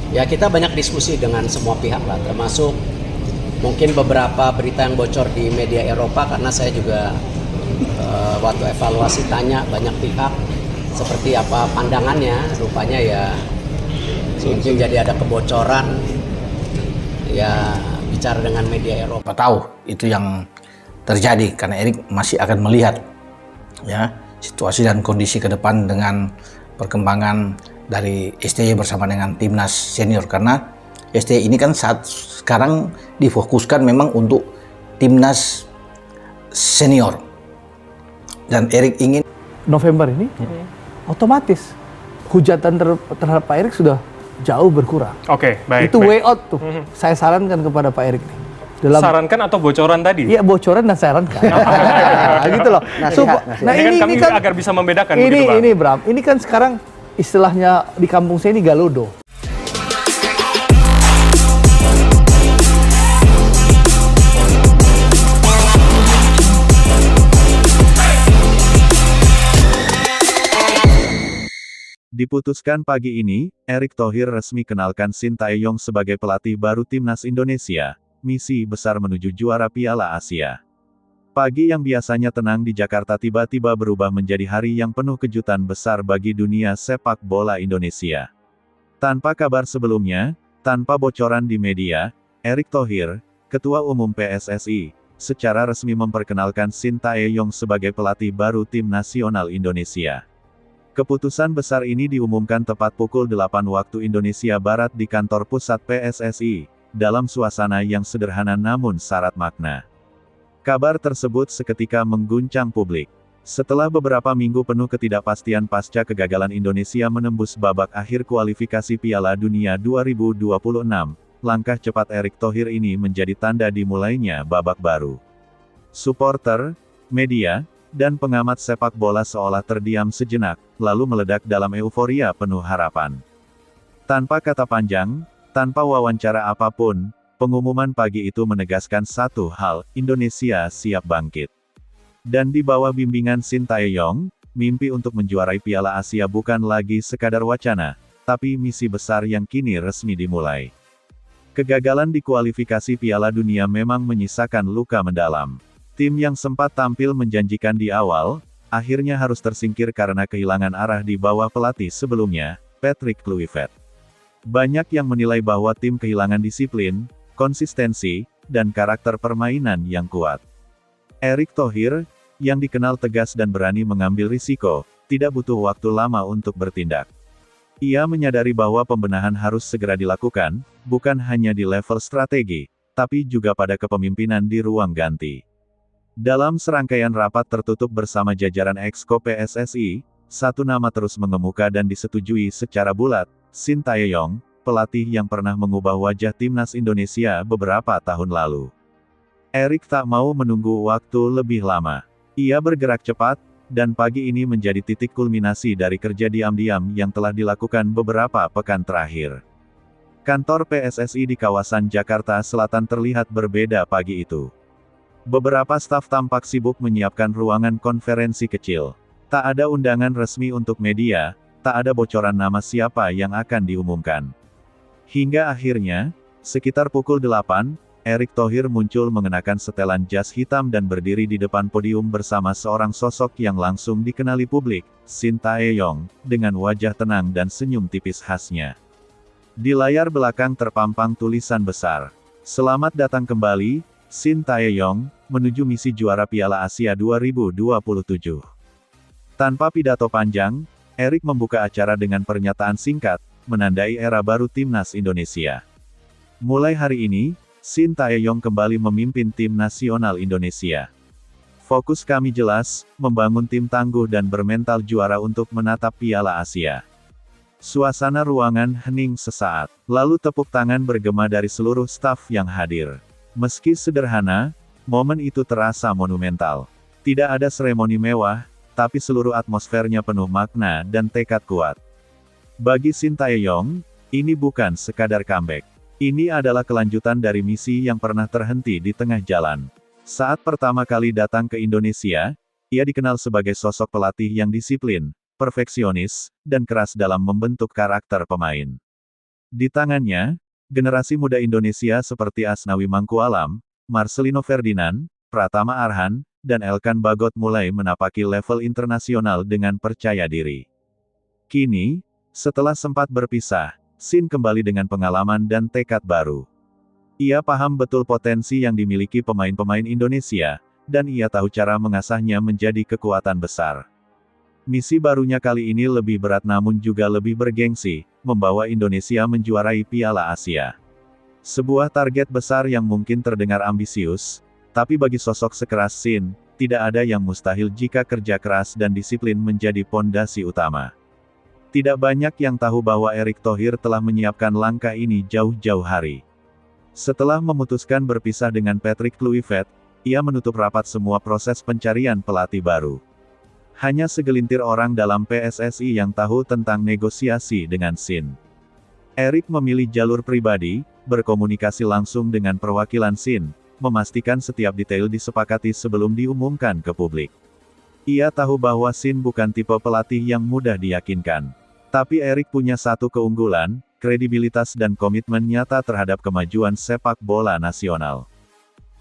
Ya kita banyak diskusi dengan semua pihak lah, termasuk mungkin beberapa berita yang bocor di media Eropa, karena saya juga waktu evaluasi tanya banyak pihak seperti apa pandangannya, rupanya ya mungkin jadi ada kebocoran ya bicara dengan media Eropa. Tahu itu yang terjadi karena Erik masih akan melihat ya situasi dan kondisi ke depan dengan perkembangan dari STY bersama dengan timnas senior, karena STY ini kan saat sekarang difokuskan memang untuk timnas senior dan Erik ingin November ini otomatis hujatan terhadap Pak Erik sudah jauh berkurang. Oke, baik. Itu baik. way out tuh. Saya sarankan kepada Pak Erik nih. Sarankan atau bocoran tadi? Iya, bocoran dan sarankan. Gitu loh. Nah ini kan kami kan agar bisa membedakan begitu, Bang. ini Bram, ini kan sekarang istilahnya di kampung saya ini galodo. Diputuskan pagi ini, Erick Thohir resmi kenalkan Shin Tae-yong sebagai pelatih baru timnas Indonesia, misi besar menuju juara Piala Asia. Pagi yang biasanya tenang di Jakarta tiba-tiba berubah menjadi hari yang penuh kejutan besar bagi dunia sepak bola Indonesia. Tanpa kabar sebelumnya, tanpa bocoran di media, Erick Thohir, Ketua Umum PSSI, secara resmi memperkenalkan Shin Tae-yong sebagai pelatih baru tim nasional Indonesia. Keputusan besar ini diumumkan tepat pukul 8 waktu Indonesia Barat di kantor pusat PSSI, dalam suasana yang sederhana namun syarat makna. Kabar tersebut seketika mengguncang publik. Setelah beberapa minggu penuh ketidakpastian pasca kegagalan Indonesia menembus babak akhir kualifikasi Piala Dunia 2026, langkah cepat Erick Thohir ini menjadi tanda dimulainya babak baru. Supporter, media, dan pengamat sepak bola seolah terdiam sejenak, lalu meledak dalam euforia penuh harapan. Tanpa kata panjang, tanpa wawancara apapun, pengumuman pagi itu menegaskan satu hal, Indonesia siap bangkit. Dan di bawah bimbingan Shin Tae-yong, mimpi untuk menjuarai Piala Asia bukan lagi sekadar wacana, tapi misi besar yang kini resmi dimulai. Kegagalan di kualifikasi Piala Dunia memang menyisakan luka mendalam. Tim yang sempat tampil menjanjikan di awal, akhirnya harus tersingkir karena kehilangan arah di bawah pelatih sebelumnya, Patrick Kluivert. Banyak yang menilai bahwa tim kehilangan disiplin, konsistensi, dan karakter permainan yang kuat. Erick Thohir, yang dikenal tegas dan berani mengambil risiko, tidak butuh waktu lama untuk bertindak. Ia menyadari bahwa pembenahan harus segera dilakukan, bukan hanya di level strategi, tapi juga pada kepemimpinan di ruang ganti. Dalam serangkaian rapat tertutup bersama jajaran Exco PSSI, satu nama terus mengemuka dan disetujui secara bulat, Shin Tae-yong, pelatih yang pernah mengubah wajah timnas Indonesia beberapa tahun lalu. Erick tak mau menunggu waktu lebih lama. Ia bergerak cepat, dan pagi ini menjadi titik kulminasi dari kerja diam-diam yang telah dilakukan beberapa pekan terakhir. Kantor PSSI di kawasan Jakarta Selatan terlihat berbeda pagi itu. Beberapa staf tampak sibuk menyiapkan ruangan konferensi kecil. Tak ada undangan resmi untuk media, tak ada bocoran nama siapa yang akan diumumkan. Hingga akhirnya, sekitar pukul 8, Erick Thohir muncul mengenakan setelan jas hitam dan berdiri di depan podium bersama seorang sosok yang langsung dikenali publik, Shin Tae-yong, dengan wajah tenang dan senyum tipis khasnya. Di layar belakang terpampang tulisan besar, "Selamat datang kembali, Shin Tae-yong, menuju misi juara Piala Asia 2027. Tanpa pidato panjang, Erick membuka acara dengan pernyataan singkat, menandai era baru timnas Indonesia. Mulai hari ini, Shin Tae-yong kembali memimpin tim nasional Indonesia. Fokus kami jelas, membangun tim tangguh dan bermental juara untuk menatap Piala Asia. Suasana ruangan hening sesaat, lalu tepuk tangan bergema dari seluruh staf yang hadir. Meski sederhana, momen itu terasa monumental. Tidak ada seremoni mewah, tapi seluruh atmosfernya penuh makna dan tekad kuat. Bagi Shin Tae-yong, ini bukan sekadar comeback. Ini adalah kelanjutan dari misi yang pernah terhenti di tengah jalan. Saat pertama kali datang ke Indonesia, ia dikenal sebagai sosok pelatih yang disiplin, perfeksionis, dan keras dalam membentuk karakter pemain. Di tangannya, generasi muda Indonesia seperti Asnawi Mangkualam, Marcelino Ferdinand, Pratama Arhan, dan Elkan Bagot mulai menapaki level internasional dengan percaya diri. Kini, setelah sempat berpisah, Sin kembali dengan pengalaman dan tekad baru. Ia paham betul potensi yang dimiliki pemain-pemain Indonesia, dan ia tahu cara mengasahnya menjadi kekuatan besar. Misi barunya kali ini lebih berat namun juga lebih bergengsi, membawa Indonesia menjuarai Piala Asia. Sebuah target besar yang mungkin terdengar ambisius, tapi bagi sosok sekeras Sin, tidak ada yang mustahil jika kerja keras dan disiplin menjadi pondasi utama. Tidak banyak yang tahu bahwa Erick Thohir telah menyiapkan langkah ini jauh-jauh hari. Setelah memutuskan berpisah dengan Patrick Kluivert, ia menutup rapat semua proses pencarian pelatih baru. Hanya segelintir orang dalam PSSI yang tahu tentang negosiasi dengan Sin. Erick memilih jalur pribadi, berkomunikasi langsung dengan perwakilan Sin, memastikan setiap detail disepakati sebelum diumumkan ke publik. Ia tahu bahwa Sin bukan tipe pelatih yang mudah diyakinkan. Tapi Erick punya satu keunggulan, kredibilitas dan komitmen nyata terhadap kemajuan sepak bola nasional.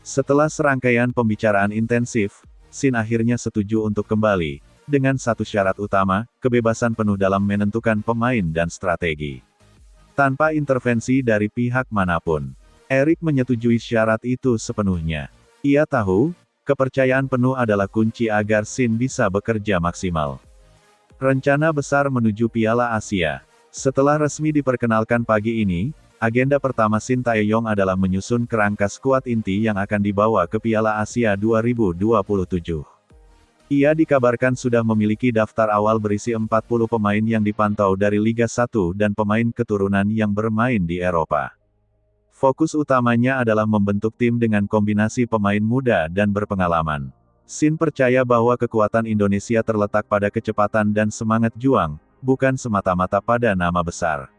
Setelah serangkaian pembicaraan intensif, Sin akhirnya setuju untuk kembali, dengan satu syarat utama, kebebasan penuh dalam menentukan pemain dan strategi. Tanpa intervensi dari pihak manapun. Erick menyetujui syarat itu sepenuhnya. Ia tahu, kepercayaan penuh adalah kunci agar Sin bisa bekerja maksimal. Rencana besar menuju Piala Asia. Setelah resmi diperkenalkan pagi ini, agenda pertama Sintayong adalah menyusun kerangka skuad inti yang akan dibawa ke Piala Asia 2027. Ia dikabarkan sudah memiliki daftar awal berisi 40 pemain yang dipantau dari Liga 1 dan pemain keturunan yang bermain di Eropa. Fokus utamanya adalah membentuk tim dengan kombinasi pemain muda dan berpengalaman. Sin percaya bahwa kekuatan Indonesia terletak pada kecepatan dan semangat juang, bukan semata-mata pada nama besar.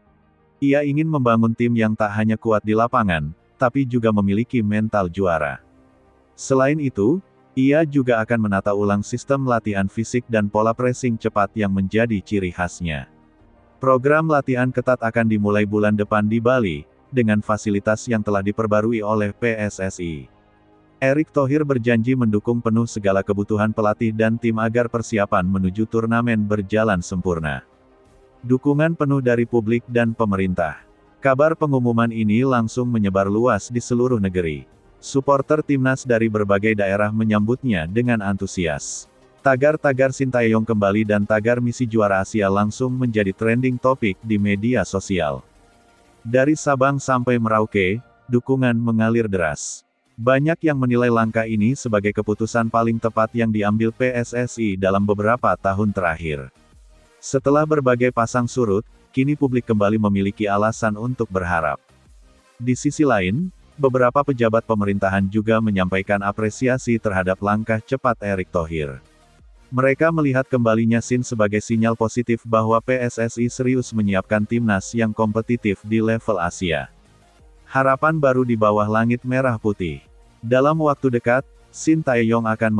Ia ingin membangun tim yang tak hanya kuat di lapangan, tapi juga memiliki mental juara. Selain itu, ia juga akan menata ulang sistem latihan fisik dan pola pressing cepat yang menjadi ciri khasnya. Program latihan ketat akan dimulai bulan depan di Bali, dengan fasilitas yang telah diperbarui oleh PSSI. Erick Thohir berjanji mendukung penuh segala kebutuhan pelatih dan tim agar persiapan menuju turnamen berjalan sempurna. Dukungan penuh dari publik dan pemerintah. Kabar pengumuman ini langsung menyebar luas di seluruh negeri. Supporter timnas dari berbagai daerah menyambutnya dengan antusias. Tagar-tagar Sintayong kembali dan tagar misi juara Asia langsung menjadi trending topik di media sosial. Dari Sabang sampai Merauke, dukungan mengalir deras. Banyak yang menilai langkah ini sebagai keputusan paling tepat yang diambil PSSI dalam beberapa tahun terakhir. Setelah berbagai pasang surut, kini publik kembali memiliki alasan untuk berharap. Di sisi lain, beberapa pejabat pemerintahan juga menyampaikan apresiasi terhadap langkah cepat Erick Thohir. Mereka melihat kembalinya Sin sebagai sinyal positif bahwa PSSI serius menyiapkan timnas yang kompetitif di level Asia. Harapan baru di bawah langit merah putih. Dalam waktu dekat, Sintayong akan